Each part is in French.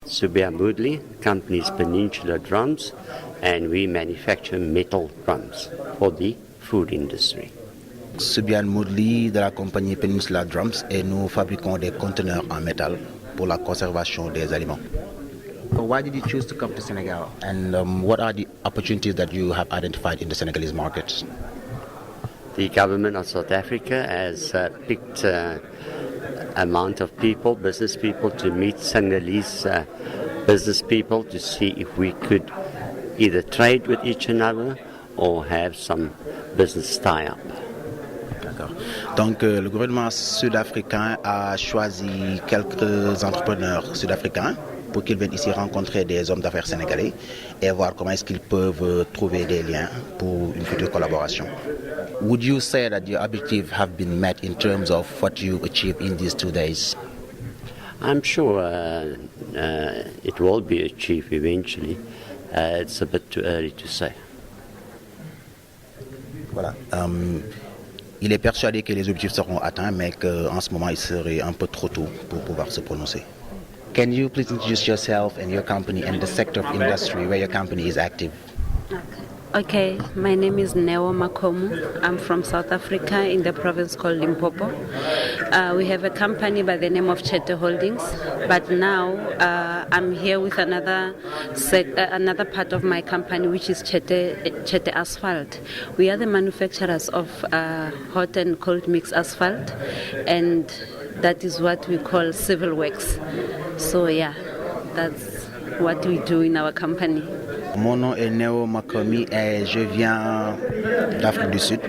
Subia Moodley, company is Peninsula Drums, and we manufacture metal drums for the food industry. Subian Moodley de la compagnie Peninsula Drums et nous fabriquons des conteneurs en métal pour la conservation des aliments. Why did you choose to come to Senegal, and what are the opportunities that you have identified in the Senegalese market? The government of South Africa has picked amount of people, business people, to meet Senegalese business people to see if we could either trade with each another or have some business tie-up. D'accord. Donc le gouvernement sud-africain a choisi quelques entrepreneurs sud-africains pour qu'ils viennent ici rencontrer des hommes d'affaires sénégalais et voir comment est-ce qu'ils peuvent trouver des liens pour une future collaboration. Would you say that your objectives have been met in terms of what you achieved in these 2 days? I'm sure it will be achieved eventually. It's a bit too early to say. Voilà. Il est persuadé que les objectifs seront atteints, mais qu'en ce moment, il serait un peu trop tôt pour pouvoir se prononcer. Can you please introduce yourself and your company and the sector of industry where your company is active? Okay, my name is Neo Makomu. I'm from South Africa in the province called Limpopo. We have a company by the name of Chete Holdings, but now I'm here with another part of my company, which is Chete Asphalt. We are the manufacturers of hot and cold mix asphalt, and that is what we call civil works. So yeah, that's what we do in our company. Mon nom est Neo Makomi et je viens d'Afrique du Sud.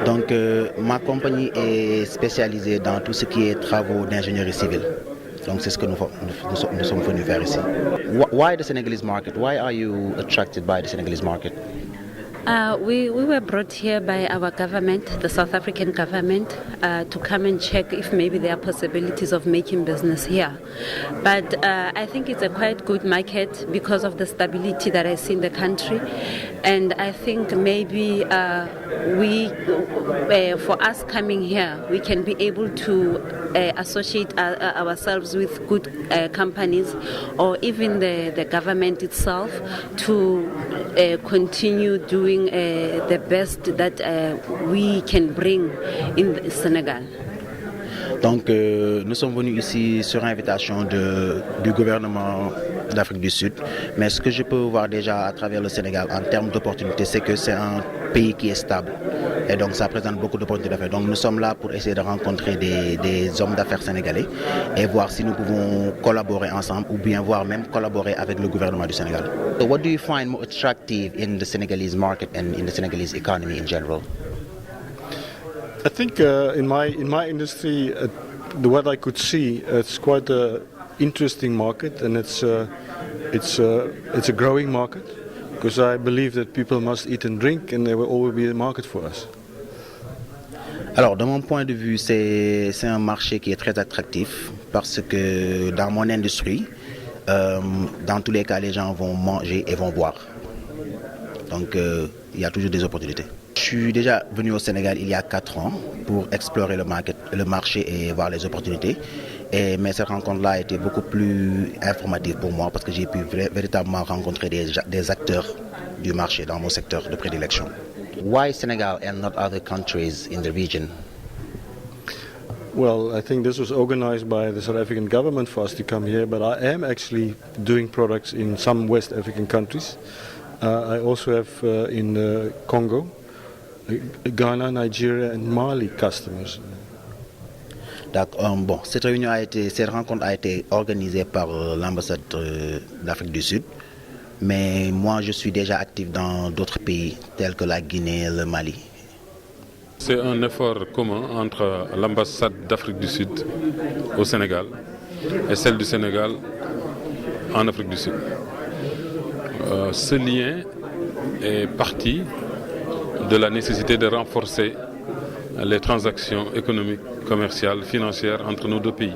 Donc ma compagnie est spécialisée dans tout ce qui est travaux d'ingénierie civile. Donc c'est ce que nous sommes venus faire ici. Why the Senegalese market? Why are you attracted by the Senegalese market? We were brought here by our government, the South African government, to come and check if maybe there are possibilities of making business here. But I think it's a quite good market because of the stability that I see in the country. And I think maybe for us coming here, we can be able to associate ourselves with good companies, or even the government itself, to continue doing the best that we can bring in Senegal. Donc nous sommes venus ici sur invitation du gouvernement d'Afrique du Sud, mais ce que je peux voir déjà à travers le Sénégal en termes d'opportunités, c'est que c'est un pays qui est stable et donc ça présente beaucoup d'opportunités d'affaires. Donc nous sommes là pour essayer de rencontrer des hommes d'affaires sénégalais et voir si nous pouvons collaborer ensemble ou bien voir même collaborer avec le gouvernement du Sénégal. So what do you find more attractive in the Senegalese market and in the Senegalese economy in general? I think in my industry, what I could see, it's quite an interesting market, and it's a growing market, because I believe that people must eat and drink, and there will always be a market for us. Alors, de mon point de vue, c'est un marché qui est très attractif parce que dans mon industrie, dans tous les cas, les gens vont manger et vont boire. Donc, il y a toujours des opportunités. Je suis déjà venu au Sénégal il y a 4 ans pour explorer le marché et voir les opportunités. Mais cette rencontre-là a été beaucoup plus informative pour moi parce que j'ai pu véritablement rencontrer des acteurs du marché dans mon secteur de prédilection. Why Senegal and not other countries in the region? Well, I think this was organized by the South African government for us to come here, but I am actually doing products in some West African countries. I also have in Congo, Ghana, Nigeria and Mali customers. Bon, cette rencontre a été organisée par l'ambassade d'Afrique du Sud, mais moi je suis déjà actif dans d'autres pays tels que la Guinée et le Mali. C'est un effort commun entre l'ambassade d'Afrique du Sud au Sénégal et celle du Sénégal en Afrique du Sud. Ce lien est parti de la nécessité de renforcer les transactions économiques, commerciales, financières entre nos deux pays,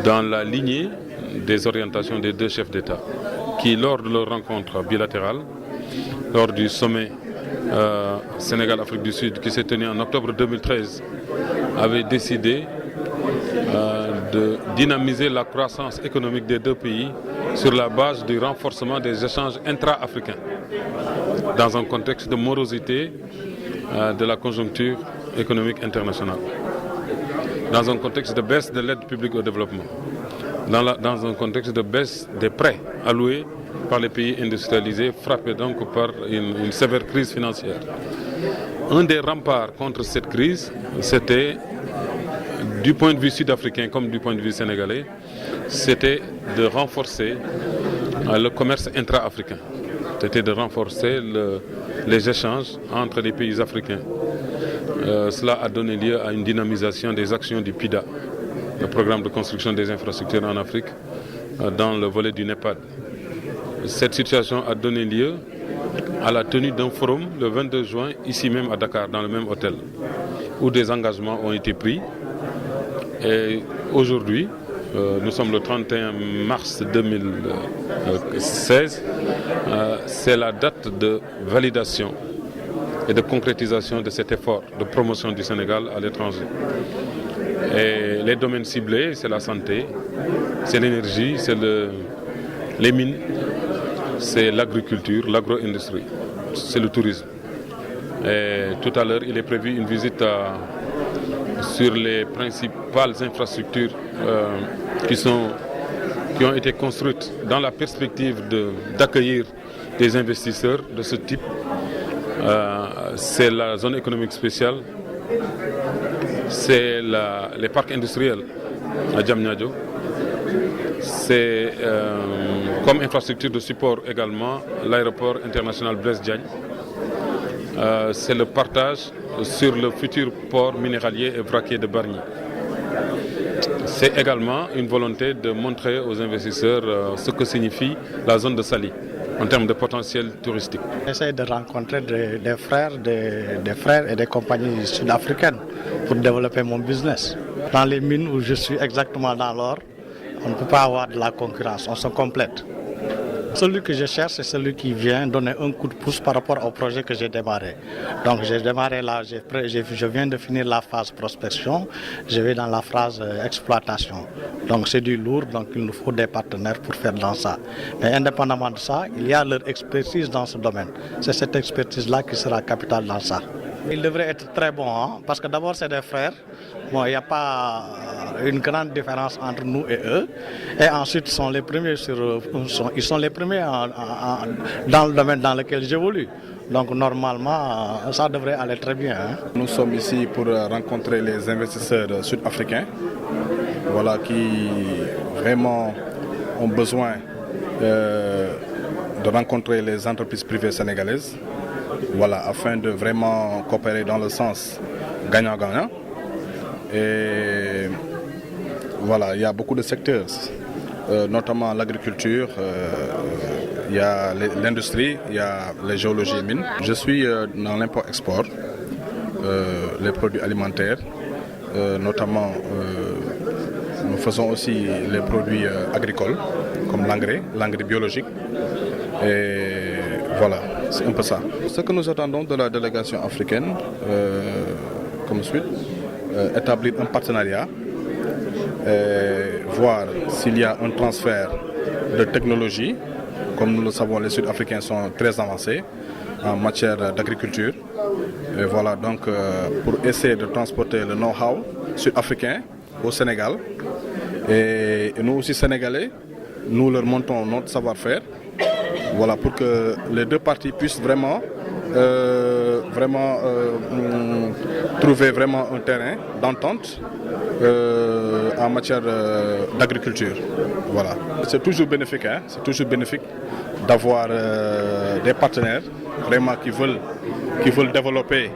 dans la lignée des orientations des deux chefs d'État, qui, lors de leur rencontre bilatérale, lors du sommet Sénégal-Afrique du Sud qui s'est tenu en octobre 2013, avaient décidé de dynamiser la croissance économique des deux pays sur la base du renforcement des échanges intra-africains dans un contexte de morosité de la conjoncture économique internationale, dans un contexte de baisse de l'aide publique au développement, dans un contexte de baisse des prêts alloués par les pays industrialisés frappés donc par une sévère crise financière. Un des remparts contre cette crise, c'était, du point de vue sud-africain comme du point de vue sénégalais, c'était de renforcer le commerce intra-africain. C'était de renforcer les échanges entre les pays africains. Cela a donné lieu à une dynamisation des actions du PIDA, le programme de construction des infrastructures en Afrique, dans le volet du NEPAD. Cette situation a donné lieu à la tenue d'un forum le 22 juin, ici même à Dakar, dans le même hôtel, où des engagements ont été pris. Et aujourd'hui, nous sommes le 31 mars 2016, c'est la date de validation et de concrétisation de cet effort de promotion du Sénégal à l'étranger. Et les domaines ciblés, c'est la santé, c'est l'énergie, c'est les mines, c'est l'agriculture, l'agro-industrie, c'est le tourisme. Et tout à l'heure, il est prévu une visite sur les principales infrastructures qui ont été construites dans la perspective d'accueillir des investisseurs de ce type. C'est la zone économique spéciale, c'est les parcs industriels à Diamniadio, c'est comme infrastructure de support également l'aéroport international Blaise Diagne. C'est le partage sur le futur port minéralier et vraquier de Bargny. C'est également une volonté de montrer aux investisseurs ce que signifie la zone de Saly en termes de potentiel touristique. J'essaie de rencontrer des frères et des compagnies sud-africaines pour développer mon business. Dans les mines où je suis exactement dans l'or, on ne peut pas avoir de la concurrence, on se complète. Celui que je cherche, c'est celui qui vient donner un coup de pouce par rapport au projet que j'ai démarré. Donc j'ai démarré là, je viens de finir la phase prospection, je vais dans la phase exploitation. Donc c'est du lourd, donc il nous faut des partenaires pour faire dans ça. Mais indépendamment de ça, il y a leur expertise dans ce domaine. C'est cette expertise-là qui sera capitale dans ça. Il devrait être très bon, hein, parce que d'abord c'est des frères. Bon, il n'y a pas une grande différence entre nous et eux. Et ensuite, ils sont les premiers, dans le domaine dans lequel j'évolue. Donc normalement, ça devrait aller très bien. Hein. Nous sommes ici pour rencontrer les investisseurs sud-africains, voilà, qui vraiment ont besoin de rencontrer les entreprises privées sénégalaises, voilà, afin de vraiment coopérer dans le sens gagnant-gagnant. Et voilà, il y a beaucoup de secteurs, notamment l'agriculture, il y a l'industrie, il y a les géologies et mines. Je suis dans l'import-export, les produits alimentaires, notamment nous faisons aussi les produits agricoles, comme l'engrais biologique. Et voilà, c'est un peu ça. Ce que nous attendons de la délégation africaine, comme suite, établir un partenariat, voir s'il y a un transfert de technologie. Comme nous le savons, les Sud-Africains sont très avancés en matière d'agriculture. Et voilà, donc pour essayer de transporter le know-how sud-africain au Sénégal. Et nous aussi, Sénégalais, nous leur montrons notre savoir-faire. Voilà, pour que les deux parties puissent vraiment trouver vraiment un terrain d'entente en matière d'agriculture. Voilà. C'est toujours bénéfique, hein? C'est toujours bénéfique d'avoir des partenaires vraiment qui veulent développer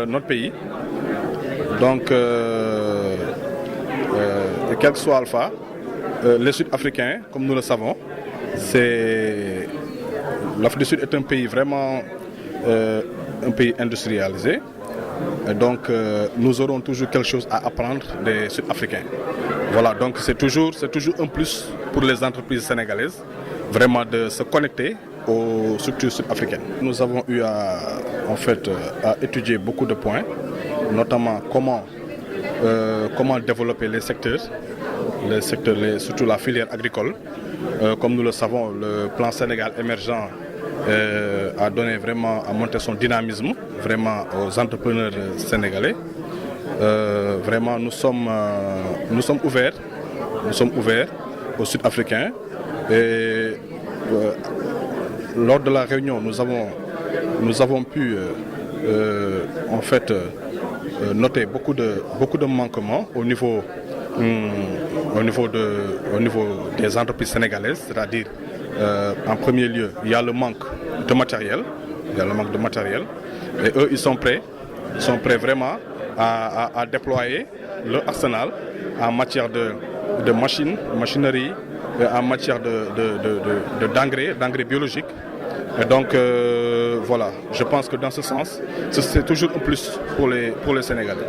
notre pays. Donc, quel que soit Alpha, les Sud-Africains, comme nous le savons, l'Afrique du Sud est un pays vraiment un pays industrialisé. Et donc nous aurons toujours quelque chose à apprendre des Sud-Africains. Voilà, donc c'est toujours un plus pour les entreprises sénégalaises, vraiment de se connecter aux structures sud-africaines. Nous avons eu à étudier beaucoup de points, notamment comment développer les secteurs surtout la filière agricole. Comme nous le savons, le plan Sénégal émergent a donné vraiment, a montré son dynamisme vraiment aux entrepreneurs sénégalais. Vraiment, nous sommes ouverts aux Sud-Africains. Et lors de la réunion, nous avons pu en fait noter beaucoup de manquements au niveau des entreprises sénégalaises, c'est-à-dire en premier lieu, il y a le manque de matériel. Et eux, ils sont prêts vraiment à déployer leur arsenal en matière de machinerie, en matière d'engrais biologiques. Et donc voilà, je pense que dans ce sens, c'est toujours un plus pour les Sénégalais.